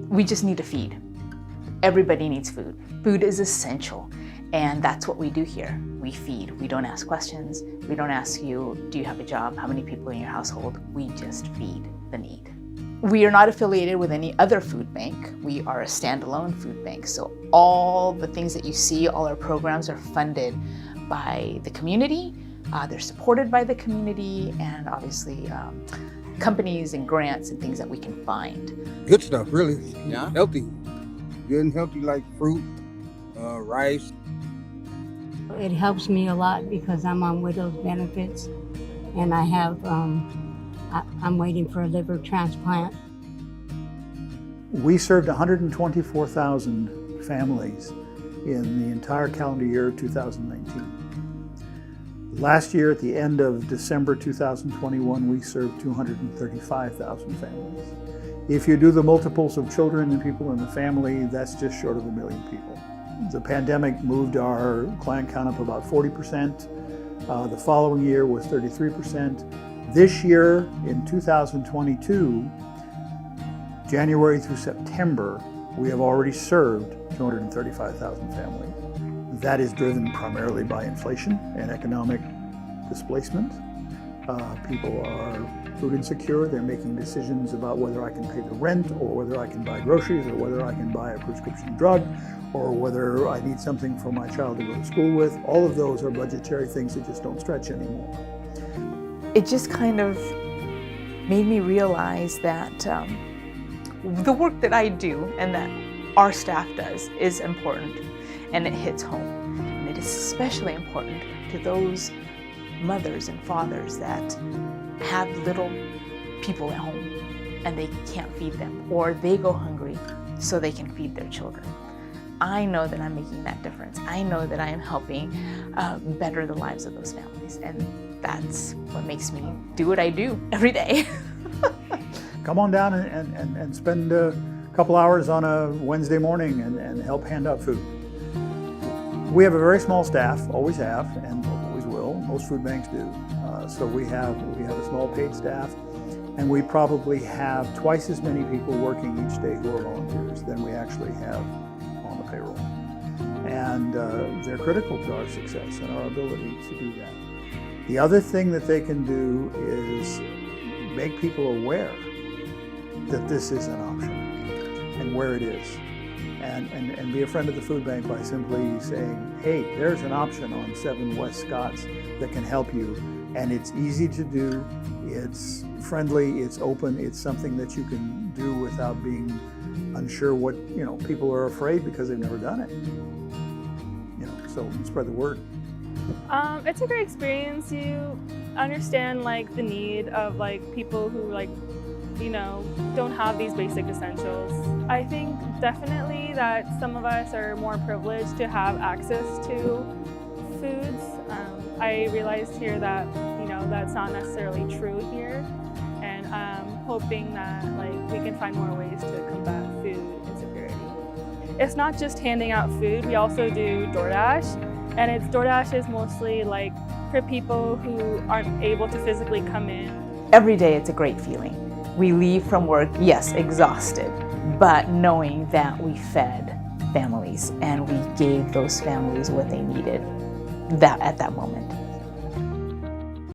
We just need to feed. Everybody needs food. Food is essential, and that's what we do here. We feed. We don't ask questions. We don't ask you, do you have a job? How many people in your household? We just feed the need. We are not affiliated with any other food bank. We are a standalone food bank. So all the things that you see, all our programs are funded by the community. They're supported by the community, and obviously companies and grants and things that we can find. Good stuff, really. Yeah? Healthy. Good and healthy, like fruit, rice. It helps me a lot because I'm on widow's benefits, and I have, I'm waiting for a liver transplant. We served 124,000 families in the entire calendar year of 2019. Last year, at the end of December 2021, we served 235,000 families. If you do the multiples of children and people in the family, that's just short of 1 million people. The pandemic moved our client count up about 40%. The following year was 33%. This year, in 2022, January through September, we have already served 235,000 families. That is driven primarily by inflation and economic displacement. People are food insecure. They're making decisions about whether I can pay the rent, or whether I can buy groceries, or whether I can buy a prescription drug, or whether I need something for my child to go to school with. All of those are budgetary things that just don't stretch anymore. It just kind of made me realize that the work that I do and that our staff does is important, and it hits home. And it is especially important to those mothers and fathers that have little people at home and they can't feed them, or they go hungry so they can feed their children. I know that I'm making that difference. I know that I am helping better the lives of those families, and that's what makes me do what I do every day. Come on down and spend a couple hours on a Wednesday morning and help hand out food. We have a very small staff, always have, and always will. Most food banks do. So we have a small paid staff, and we probably have twice as many people working each day who are volunteers than we actually have on the payroll. And they're critical to our success and our ability to do that. The other thing that they can do is make people aware that this is an option and where it is. And be a friend of the food bank by simply saying, hey, there's an option on 7 West Scotts that can help you. And it's easy to do, it's friendly, it's open, it's something that you can do without being unsure what, people are afraid because they've never done it. So spread the word. It's a great experience. You understand the need of people who don't have these basic essentials. I think definitely that some of us are more privileged to have access to foods. I realized here that that's not necessarily true here, and I'm hoping that we can find more ways to combat food insecurity. It's not just handing out food. We also do DoorDash, and DoorDash is mostly for people who aren't able to physically come in. Every day it's a great feeling. We leave from work, yes, exhausted, but knowing that we fed families and we gave those families what they needed at that moment.